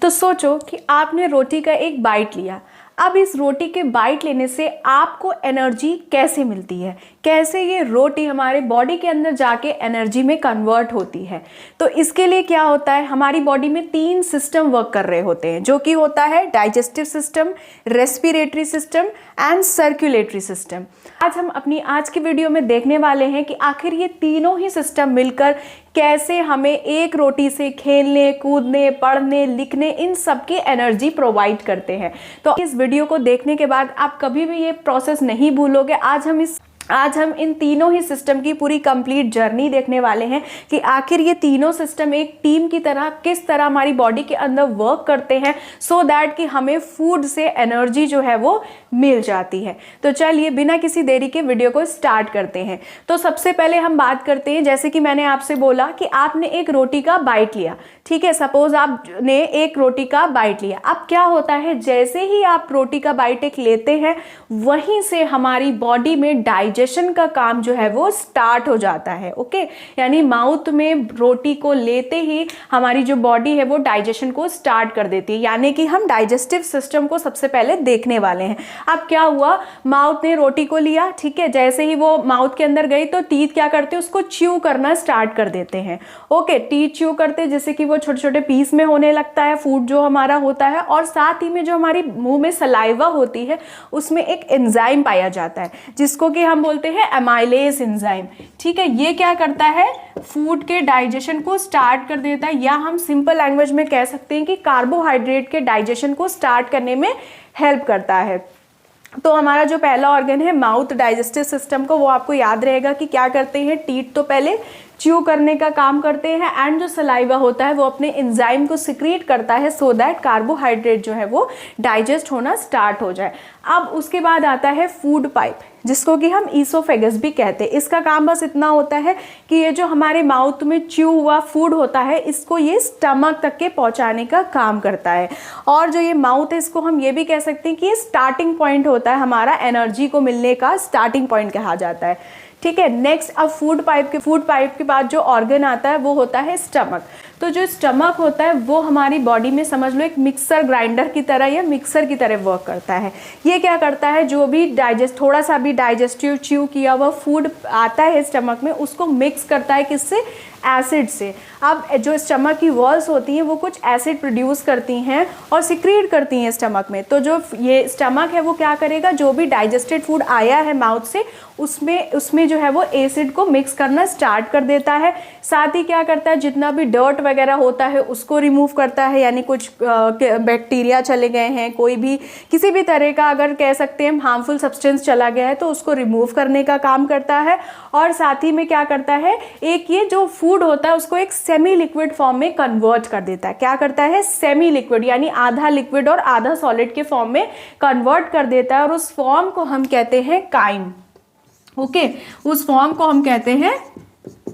तो सोचो कि आपने रोटी का एक बाइट लिया। अब इस रोटी के बाइट लेने से आपको एनर्जी कैसे मिलती है, कैसे ये रोटी हमारे बॉडी के अंदर जाके एनर्जी में कन्वर्ट होती है। तो इसके लिए क्या होता है, हमारी बॉडी में 3 सिस्टम वर्क कर रहे होते हैं, जो कि होता है digestive system, respiratory system and circulatory system. आज हम अपनी आज की वीडियो में देखने वाले हैं कि आखिर ये तीनों ही सिस्टम मिलकर कैसे हमें एक रोटी से खेलने, कूदने, पढ़ने, लिखने, इन सब की एनर्जी प्रोवाइड करते हैं। तो इस वीडियो को देखने के बाद आप कभी भी ये प्रोसेस नहीं भूलोगे। आज हम इन तीनों ही सिस्टम की पूरी कंप्लीट जर्नी देखने वाले हैं कि आखिर ये तीनों सिस्टम एक टीम की तरह किस तरह हमारी बॉडी के अंदर वर्क करते हैं, सो दैट कि हमें फूड से एनर्जी जो है वो मिल जाती है। तो चलिए बिना किसी देरी के वीडियो को स्टार्ट करते हैं। तो सबसे पहले हम बात करते हैं, जैसे कि मैंने आपसे बोला कि आपने एक रोटी का बाइट लिया, ठीक है। सपोज आपने एक रोटी का बाइट लिया। अब क्या होता है, जैसे ही आप रोटी का बाइट एक लेते हैं, वहीं से हमारी बॉडी में डाइजेशन का काम जो है वो स्टार्ट हो जाता है। ओके, यानी माउथ में रोटी को लेते ही हमारी जो बॉडी है वो डाइजेशन को स्टार्ट कर देती है। यानी कि हम डाइजेस्टिव सिस्टम को सबसे पहले देखने वाले हैं। अब क्या हुआ, माउथ ने रोटी को लिया, ठीक है। जैसे ही वो माउथ के अंदर गई तो टीथ क्या करते हैं, उसको च्यू करना स्टार्ट कर देते हैं। ओके, टीथ च्यू करते हैं, जिससे कि वो छोटे छोटे पीस में होने लगता है फूड जो हमारा होता है। और साथ ही में जो हमारी मुंह में सलाइवा होती है, उसमें एक एंजाइम पाया जाता है, जिसको कि हम बोलते हैं एमाइलेज एंजाइम, ठीक है। ये क्या करता है, फूड के डाइजेशन को स्टार्ट कर देता है, या हम सिंपल लैंग्वेज में कह सकते हैं कि कार्बोहाइड्रेट के डाइजेशन को स्टार्ट करने में हेल्प करता है। तो हमारा जो पहला ऑर्गन है माउथ, डाइजेस्टिव सिस्टम को, वो आपको याद रहेगा कि क्या करते हैं, टीथ तो पहले च्यू करने का काम करते हैं, एंड जो सलाइवा होता है वो अपने एंजाइम को सिक्रीट करता है, सो दैट कार्बोहाइड्रेट जो है वो डाइजेस्ट होना स्टार्ट हो जाए। अब उसके बाद आता है फूड पाइप, जिसको कि हम ईसोफेगस भी कहते हैं। इसका काम बस इतना होता है कि ये जो हमारे माउथ में च्यू हुआ फूड होता है, इसको ये स्टमक तक के पहुंचाने का काम करता है। और जो ये माउथ है, इसको हम ये भी कह सकते हैं कि ये स्टार्टिंग पॉइंट होता है, हमारा एनर्जी को मिलने का स्टार्टिंग पॉइंट कहा जाता है, ठीक है। नेक्स्ट, अब फूड पाइप के बाद जो ऑर्गन आता है वो होता है स्टमक। तो जो स्टमक होता है वो हमारी बॉडी में समझ लो एक मिक्सर ग्राइंडर की तरह या मिक्सर की तरह वर्क करता है। ये क्या करता है, जो भी थोड़ा सा भी डाइजेस्टिव च्यू किया हुआ फूड आता है स्टमक में, उसको मिक्स करता है, किससे, एसिड से। अब जो स्टमक की वॉल्स होती हैं वो कुछ एसिड प्रोड्यूस करती हैं और सिक्रीट करती हैं स्टमक में। तो जो ये स्टमक है वो क्या करेगा, जो भी डाइजेस्टेड फूड आया है माउथ से, उसमें जो है वो एसिड को मिक्स करना स्टार्ट कर देता है। साथ ही क्या करता है, जितना भी डर्ट वगैरह होता है उसको रिमूव करता है, यानी कुछ बैक्टीरिया चले गए हैं, कोई भी किसी भी तरह का अगर कह सकते हैं हार्मफुल सब्सटेंस चला गया है तो उसको रिमूव करने का काम करता है। और साथ ही में क्या करता है, एक ये जो फूड होता है उसको एक सेमी लिक्विड फॉर्म में कन्वर्ट कर देता है। क्या करता है, सेमी लिक्विड, यानी आधा लिक्विड और आधा सॉलिड के फॉर्म में कन्वर्ट कर देता है, और उस फॉर्म को हम कहते हैं काइम। ओके, उस फॉर्म को हम कहते हैं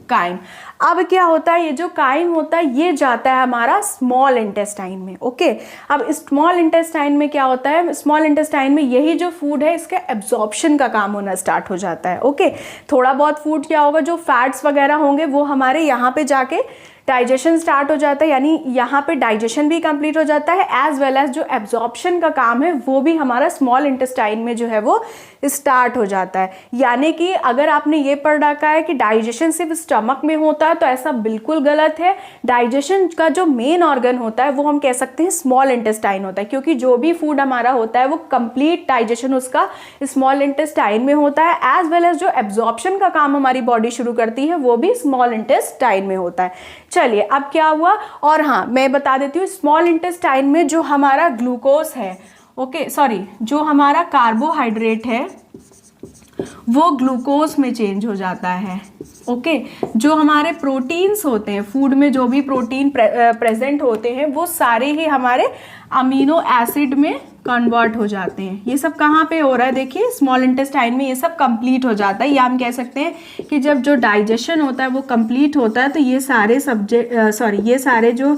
काइम। अब क्या होता है, ये जो काइम होता है ये जाता है हमारा स्मॉल इंटेस्टाइन में। ओके, अब स्मॉल इंटेस्टाइन में क्या होता है, स्मॉल इंटेस्टाइन में यही जो फूड है इसका एब्जॉर्प्शन का काम होना स्टार्ट हो जाता है। ओके, थोड़ा बहुत फूड क्या होगा, जो फैट्स वगैरह होंगे वो हमारे यहाँ पे जाके डाइजेशन स्टार्ट हो जाता है, यानी यहाँ पे डाइजेशन भी कंप्लीट हो जाता है, एज वेल एज जो एब्जॉर्प्शन का काम है वो भी हमारा स्मॉल इंटेस्टाइन में जो है वो स्टार्ट हो जाता है। यानी कि अगर आपने ये पढ़ रखा है कि डाइजेशन सिर्फ स्टमक में होता है, तो ऐसा बिल्कुल गलत है। डाइजेशन का जो मेन ऑर्गन होता है वो हम कह सकते हैं स्मॉल इंटेस्टाइन होता है, क्योंकि जो भी फूड हमारा होता है वो कंप्लीट डाइजेशन उसका स्मॉल इंटेस्टाइन में होता है, एज वेल एज जो एब्जॉर्प्शन का काम हमारी बॉडी शुरू करती है वो भी स्मॉल इंटेस्टाइन में होता है। चलिए, अब क्या हुआ, और हाँ मैं बता देती हूँ, स्मॉल इंटेस्टाइन में जो हमारा ग्लूकोज है, जो हमारा कार्बोहाइड्रेट है वो ग्लूकोज में चेंज हो जाता है। ओके, जो हमारे प्रोटीन्स होते हैं, फूड में जो भी प्रोटीन प्रेजेंट होते हैं वो सारे ही हमारे अमीनो एसिड में कन्वर्ट हो जाते हैं। ये सब कहाँ पे हो रहा है, देखिए स्मॉल इंटेस्टाइन में ये सब कंप्लीट हो जाता है। या हम कह सकते हैं कि जब जो डाइजेशन होता है वो कंप्लीट होता है तो ये सारे जो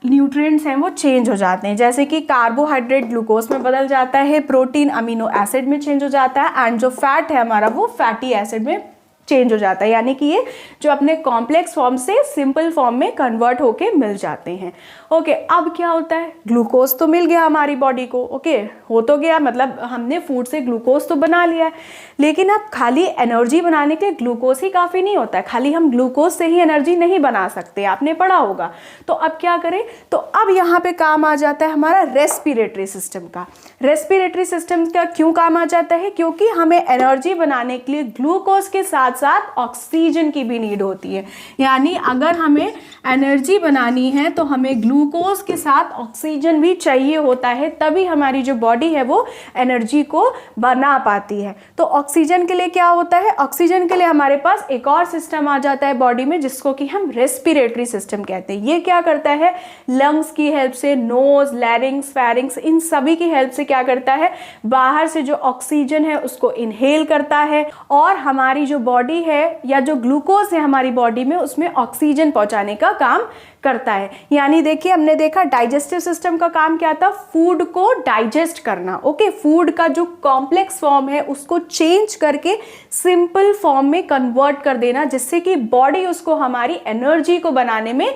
न्यूट्रिएंट्स हैं वो चेंज हो जाते हैं। जैसे कि कार्बोहाइड्रेट ग्लूकोज में बदल जाता है, प्रोटीन अमीनो एसिड में चेंज हो जाता है, एंड जो फैट है हमारा वो फैटी एसिड में चेंज हो जाता है, यानी कि ये जो अपने कॉम्प्लेक्स फॉर्म से सिंपल फॉर्म में कन्वर्ट होके मिल जाते हैं। ओके, अब क्या होता है, ग्लूकोज तो मिल गया हमारी बॉडी को, ओके हो तो गया, मतलब हमने फूड से ग्लूकोज तो बना लिया है, लेकिन अब खाली एनर्जी बनाने के लिए ग्लूकोज ही काफ़ी नहीं होता है, खाली हम ग्लूकोज से ही एनर्जी नहीं बना सकते, आपने पढ़ा होगा। तो अब क्या करें, तो अब यहाँ पे काम आ जाता है हमारा रेस्पिरेटरी सिस्टम का। रेस्पिरेटरी सिस्टम का क्यों काम आ जाता है, क्योंकि हमें एनर्जी बनाने के लिए ग्लूकोज के साथ साथ ऑक्सीजन की भी नीड होती है। यानी अगर हमें एनर्जी बनानी है तो हमें ग्लूकोज के साथ ऑक्सीजन भी चाहिए होता है, तभी हमारी जो बॉडी है वो एनर्जी को बना पाती है। तो ऑक्सीजन के लिए क्या होता है, ऑक्सीजन के लिए हमारे पास एक और सिस्टम आ जाता है बॉडी में, जिसको कि हम रेस्पिरेटरी सिस्टम कहते हैं। ये क्या करता है, लंग्स की हेल्प से, नोज, लैरिंग्स, फेरिंग्स, इन सभी की हेल्प से क्या करता है, बाहर से जो ऑक्सीजन है उसको इनहेल करता है, और हमारी जो बॉडी है या जो ग्लूकोज है हमारी बॉडी में उसमें ऑक्सीजन पहुंचाने का काम करता है। यानी देखिए, हमने देखा डाइजेस्टिव सिस्टम का काम क्या था, फूड को डाइजेस्ट करना। ओके, फूड का जो कॉम्प्लेक्स फॉर्म है उसको चेंज करके सिंपल फॉर्म में कन्वर्ट कर देना, जिससे कि बॉडी उसको हमारी एनर्जी को बनाने में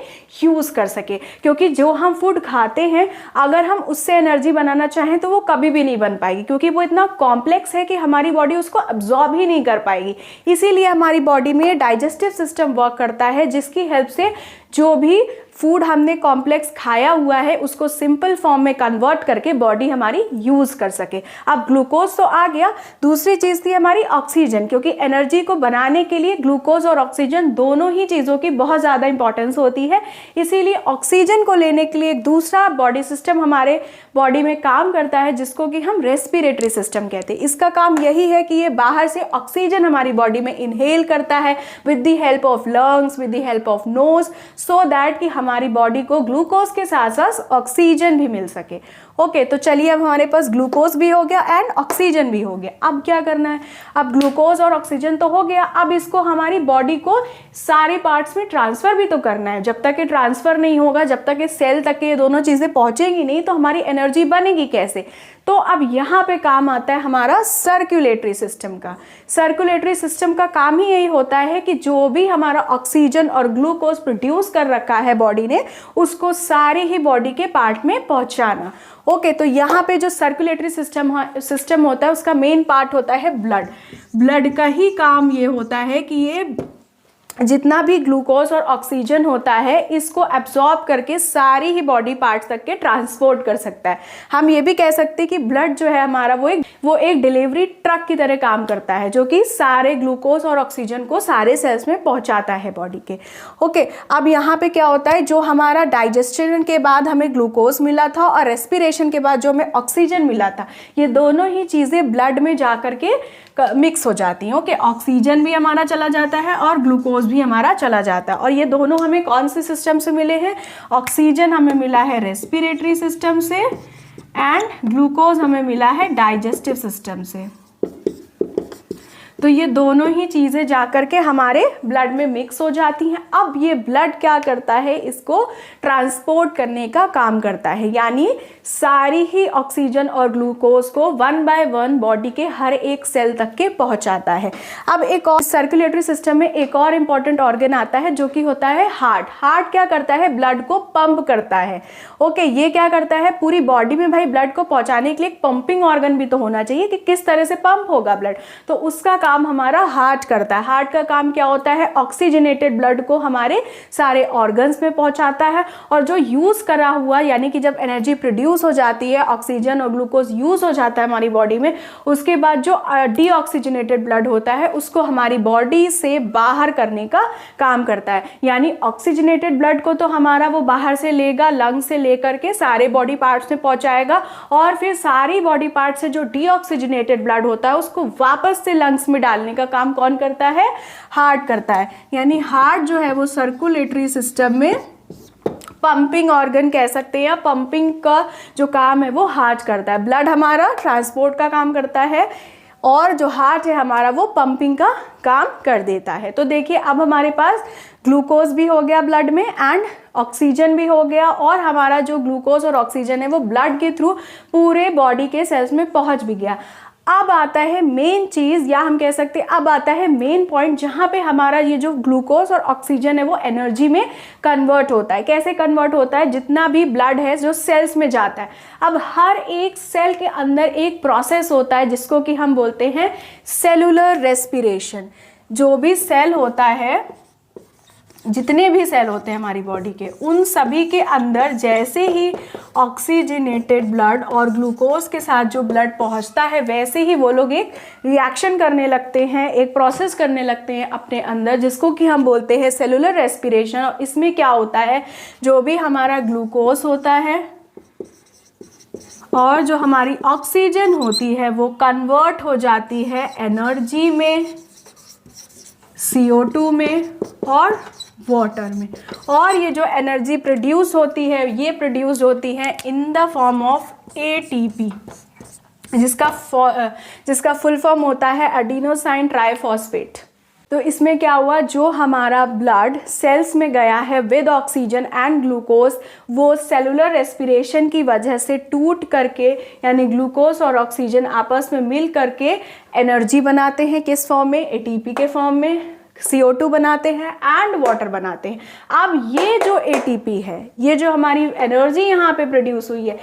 यूज कर सके। क्योंकि जो हम फूड खाते हैं अगर हम उससे एनर्जी बनाना चाहें तो वो कभी भी नहीं बन पाएगी, क्योंकि वो इतना कॉम्प्लेक्स है कि हमारी बॉडी उसको अब्जॉर्ब ही नहीं कर पाएगी। इसीलिए हमारी बॉडी में डाइजेस्टिव सिस्टम वर्क करता है, जिसकी हेल्प से जो भी फूड हमने कॉम्प्लेक्स खाया हुआ है उसको सिंपल फॉर्म में कन्वर्ट करके बॉडी हमारी यूज कर सके। अब ग्लूकोज तो आ गया, दूसरी चीज थी हमारी ऑक्सीजन, क्योंकि एनर्जी को बनाने के लिए ग्लूकोज और ऑक्सीजन दोनों ही चीजों की बहुत ज्यादा इंपॉर्टेंस होती है। इसीलिए ऑक्सीजन को लेने के लिए एक दूसरा बॉडी सिस्टम हमारे बॉडी में काम करता है, जिसको कि हम रेस्पिरेटरी सिस्टम कहते हैं। इसका काम यही है कि ये बाहर से ऑक्सीजन हमारी बॉडी में इनहेल करता है with the help of lungs, with the help of nose, so that कि हमारी बॉडी को ग्लूकोज के साथ साथ ऑक्सीजन भी मिल सके। ओके, तो चलिए अब हमारे पास ग्लूकोज भी हो गया एंड ऑक्सीजन भी हो गया। अब क्या करना है, अब ग्लूकोज और ऑक्सीजन तो हो गया, अब इसको हमारी बॉडी को सारे पार्ट्स में ट्रांसफर भी तो करना है। जब तक ये ट्रांसफर नहीं होगा, जब तक ये सेल तक ये दोनों चीजें पहुंचेंगी नहीं, तो हमारी एनर्जी बनेगी कैसे। तो अब यहाँ पे काम आता है हमारा सर्कुलेटरी सिस्टम का। सर्कुलेटरी सिस्टम का काम ही यही होता है कि जो भी हमारा ऑक्सीजन और ग्लूकोज प्रोड्यूस कर रखा है बॉडी ने, उसको सारे ही बॉडी के पार्ट में पहुंचाना। ओके, तो यहाँ पे जो सर्कुलेटरी सिस्टम होता है उसका मेन पार्ट होता है ब्लड। ब्लड का ही काम ये होता है कि ये जितना भी ग्लूकोज और ऑक्सीजन होता है इसको एब्जॉर्ब करके सारी ही बॉडी पार्ट्स तक के ट्रांसपोर्ट कर सकता है। हम ये भी कह सकते हैं कि ब्लड जो है हमारा वो एक डिलीवरी ट्रक की तरह काम करता है, जो कि सारे ग्लूकोज और ऑक्सीजन को सारे सेल्स में पहुंचाता है बॉडी के। ओके, अब यहाँ पे क्या होता है, जो हमारा डाइजेशन के बाद हमें ग्लूकोज मिला था और रेस्पिरेशन के बाद जो हमें ऑक्सीजन मिला था, ये दोनों ही चीज़ें ब्लड में जा करके मिक्स हो जाती हैं। ओके, ऑक्सीजन भी हमारा चला जाता है और ग्लूकोज भी हमारा चला जाता है। और ये दोनों हमें कौन से सिस्टम से मिले हैं, ऑक्सीजन हमें मिला है रेस्पिरेटरी सिस्टम से एंड ग्लूकोज हमें मिला है डाइजेस्टिव सिस्टम से। तो ये दोनों ही चीज़ें जाकर के हमारे ब्लड में मिक्स हो जाती हैं। अब ये ब्लड क्या करता है, इसको ट्रांसपोर्ट करने का काम करता है, यानी सारी ही ऑक्सीजन और ग्लूकोज को वन बाय वन बॉडी के हर एक सेल तक के पहुंचाता है। अब एक और सर्कुलेटरी सिस्टम में एक और इम्पॉर्टेंट ऑर्गन आता है जो कि होता है हार्ट। हार्ट क्या करता है, ब्लड को पंप करता है। ओके, ये क्या करता है, पूरी बॉडी में भाई ब्लड को पहुंचाने के लिए एक पंपिंग ऑर्गन भी तो होना चाहिए कि किस तरह से पंप होगा ब्लड, तो उसका काम हमारा हार्ट करता है। हार्ट का काम क्या होता है, ऑक्सीजनेटेड ब्लड को हमारे सारे ऑर्गन्स में पहुंचाता है, और जो यूज करा हुआ, यानी कि जब एनर्जी प्रोड्यूस हो जाती है, ऑक्सीजन और ग्लूकोज यूज हो जाता है हमारी बॉडी में, उसके बाद जो डीऑक्सीजनेटेड ब्लड होता है उसको हमारी बॉडी से बाहर करने का काम करता है। यानी ऑक्सीजनेटेड ब्लड को तो हमारा वो बाहर से लेगा, लंग से लेकर के सारे बॉडी पार्ट्स में पहुंचाएगा, और फिर सारी बॉडी पार्ट से जो डीऑक्सीजनेटेड ब्लड होता है उसको वापस से लंग्स में डालने का काम कौन करता है, हार्ट करता है। यानी हार्ट जो है वो सर्कुलेटरी सिस्टम में पंपिंग ऑर्गन कह सकते हैं, या पंपिंग का जो काम है वो हार्ट करता है। ब्लड हमारा ट्रांसपोर्ट का काम करता है और जो हार्ट है हमारा वो पंपिंग का काम कर देता है। तो देखिए, अब हमारे पास ग्लूकोज भी हो गया ब्लड में एंड ऑक्सीजन भी हो गया, और हमारा जो ग्लूकोज और ऑक्सीजन है वो ब्लड के थ्रू पूरे बॉडी के सेल्स में पहुंच भी गया। अब आता है मेन चीज़, या हम कह सकते हैं अब आता है मेन पॉइंट, जहाँ पे हमारा ये जो ग्लूकोज और ऑक्सीजन है वो एनर्जी में कन्वर्ट होता है। कैसे कन्वर्ट होता है? जितना भी ब्लड है जो सेल्स में जाता है, अब हर एक सेल के अंदर एक प्रोसेस होता है जिसको कि हम बोलते हैं सेलुलर रेस्पिरेशन। जो भी सेल होता है, जितने भी सेल होते हैं हमारी बॉडी के, उन सभी के अंदर जैसे ही ऑक्सीजनेटेड ब्लड और ग्लूकोज के साथ जो ब्लड पहुंचता है, वैसे ही वो लोग एक रिएक्शन करने लगते हैं, एक प्रोसेस करने लगते हैं अपने अंदर, जिसको कि हम बोलते हैं सेलुलर रेस्पिरेशन। और इसमें क्या होता है, जो भी हमारा ग्लूकोज होता है और जो हमारी ऑक्सीजन होती है वो कन्वर्ट हो जाती है एनर्जी में, CO2 में और वाटर में। और ये जो एनर्जी प्रोड्यूस होती है, ये प्रोड्यूस होती है in the form of ATP, जिसका फुल फॉर्म होता है एडिनोसाइन ट्राइफॉस्फेट। तो इसमें क्या हुआ, जो हमारा ब्लड सेल्स में गया है विद ऑक्सीजन एंड ग्लूकोज, वो सेलुलर रेस्पिरेशन की वजह से टूट करके, यानी ग्लूकोज और ऑक्सीजन आपस में मिल करके एनर्जी बनाते हैं। किस फॉर्म में? ATP के फॉर्म में। CO2 बनाते हैं एंड वाटर बनाते हैं। अब ये जो ATP है, ये जो हमारी एनर्जी यहाँ पे प्रोड्यूस हुई है,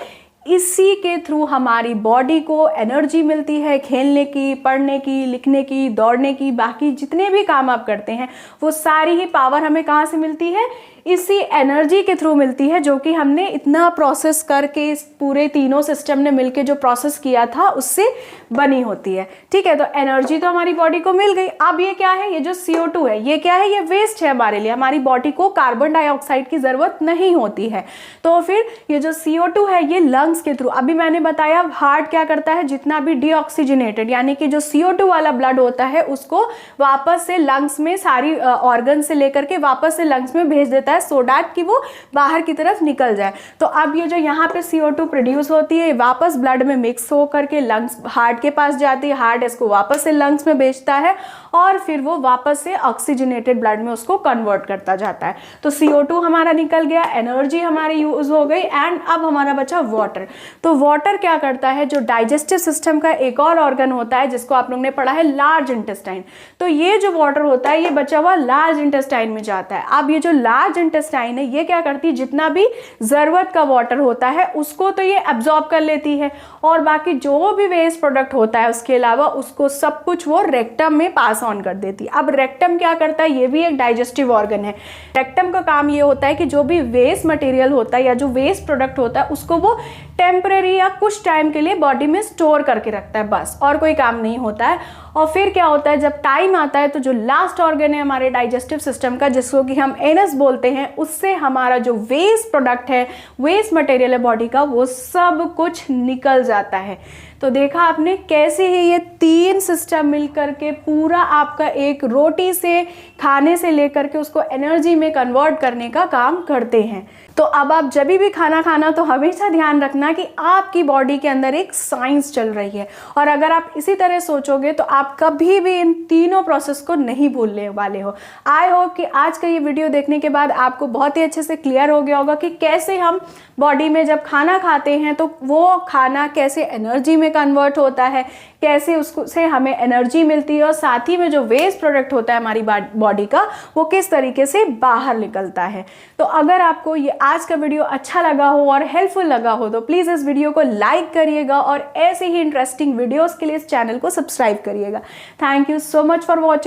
इसी के थ्रू हमारी बॉडी को एनर्जी मिलती है खेलने की, पढ़ने की, लिखने की, दौड़ने की, बाकी जितने भी काम आप करते हैं वो सारी ही पावर हमें कहाँ से मिलती है? इसी एनर्जी के थ्रू मिलती है, जो कि हमने इतना प्रोसेस करके, इस पूरे तीनों सिस्टम ने मिलके जो प्रोसेस किया था उससे बनी होती है। ठीक है, तो एनर्जी तो हमारी बॉडी को मिल गई। अब ये क्या है? ये जो CO2 है, ये क्या है? ये वेस्ट है हमारे लिए। हमारी बॉडी को कार्बन डाइऑक्साइड की ज़रूरत नहीं होती है। तो फिर ये जो CO2 है, ये लंग्स के थ्रू, अभी मैंने बताया हार्ट क्या करता है, जितना भी डीऑक्सीजनेटेड यानी कि जो CO2 वाला ब्लड होता है उसको वापस से लंग्स में, सारी ऑर्गन से लेकर के वापस से लंग्स में भेज देता है, सो दैट कि वो बाहर की तरफ निकल जाए। तो अब ये जो यहाँ पे CO2 प्रोड्यूस होती है, वापस ब्लड में मिक्स हो करके लंग्स, हार्ट के पास जाती है, हार्ट इसको वापस से लंग्स में भेजता है और फिर वो वापस से ऑक्सीजनेटेड ब्लड में उसको कन्वर्ट करता जाता है। तो CO2 हमारा निकल गया, एनर्जी हमारी यूज हो गई, एंड अब हमारा बचा वाटर। तो वाटर क्या करता है, जो डाइजेस्टिव सिस्टम का एक और ऑर्गन होता है जिसको आप लोग ने पढ़ा है लार्ज इंटेस्टाइन, तो ये जो वाटर होता है ये बचा हुआ लार्ज इंटेस्टाइन में जाता है। अब ये जो लार्ज इंटेस्टाइन है, ये क्या करती है, जितना भी जरूरत का वाटर होता है उसको तो ये एब्जॉर्ब कर लेती है, और बाकी जो भी वेस्ट प्रोडक्ट होता है उसके अलावा उसको सब कुछ वो रेक्टम में पास ऑन कर देती है। अब रेक्टम क्या करता है, ये भी एक डाइजेस्टिव ऑर्गन है। रेक्टम का काम ये होता है कि जो भी वेस्ट मटेरियल होता है या जो वेस्ट प्रोडक्ट होता है उसको वो टेम्परेरी या कुछ टाइम के लिए बॉडी में स्टोर करके रखता है, बस, और कोई काम नहीं होता है। और फिर क्या होता है, जब टाइम आता है तो जो लास्ट ऑर्गन है हमारे डाइजेस्टिव सिस्टम का, जिसको कि हम एनस बोलते हैं, उससे हमारा जो वेस्ट प्रोडक्ट है, वेस्ट मटेरियल है बॉडी का, वो सब कुछ निकल जाता है। तो देखा आपने कैसे ही ये तीन सिस्टम मिलकर के पूरा आपका एक रोटी से खाने से लेकर के उसको एनर्जी में कन्वर्ट करने का काम करते हैं। तो अब आप जब भी खाना खाना तो हमेशा ध्यान रखना कि आपकी बॉडी के अंदर एक साइंस चल रही है, और अगर आप इसी तरह सोचोगे तो आप कभी भी इन तीनों प्रोसेस को नहीं भूलने वाले हो। आई होप कि आज का ये वीडियो देखने के बाद आपको बहुत ही अच्छे से क्लियर हो गया होगा कि कैसे हम बॉडी में जब खाना खाते हैं तो वो खाना कैसे एनर्जी में कन्वर्ट होता है, कैसे उसको से हमें एनर्जी मिलती है, और साथ ही में जो वेस्ट प्रोडक्ट होता है हमारी बॉडी का वो किस तरीके से बाहर निकलता है। तो अगर आपको ये आज का वीडियो अच्छा लगा हो और हेल्पफुल लगा हो तो प्लीज़ इस वीडियो को लाइक करिएगा, और ऐसे ही इंटरेस्टिंग वीडियोस के लिए इस चैनल को सब्सक्राइब करिएगा। Thank you so much for watching.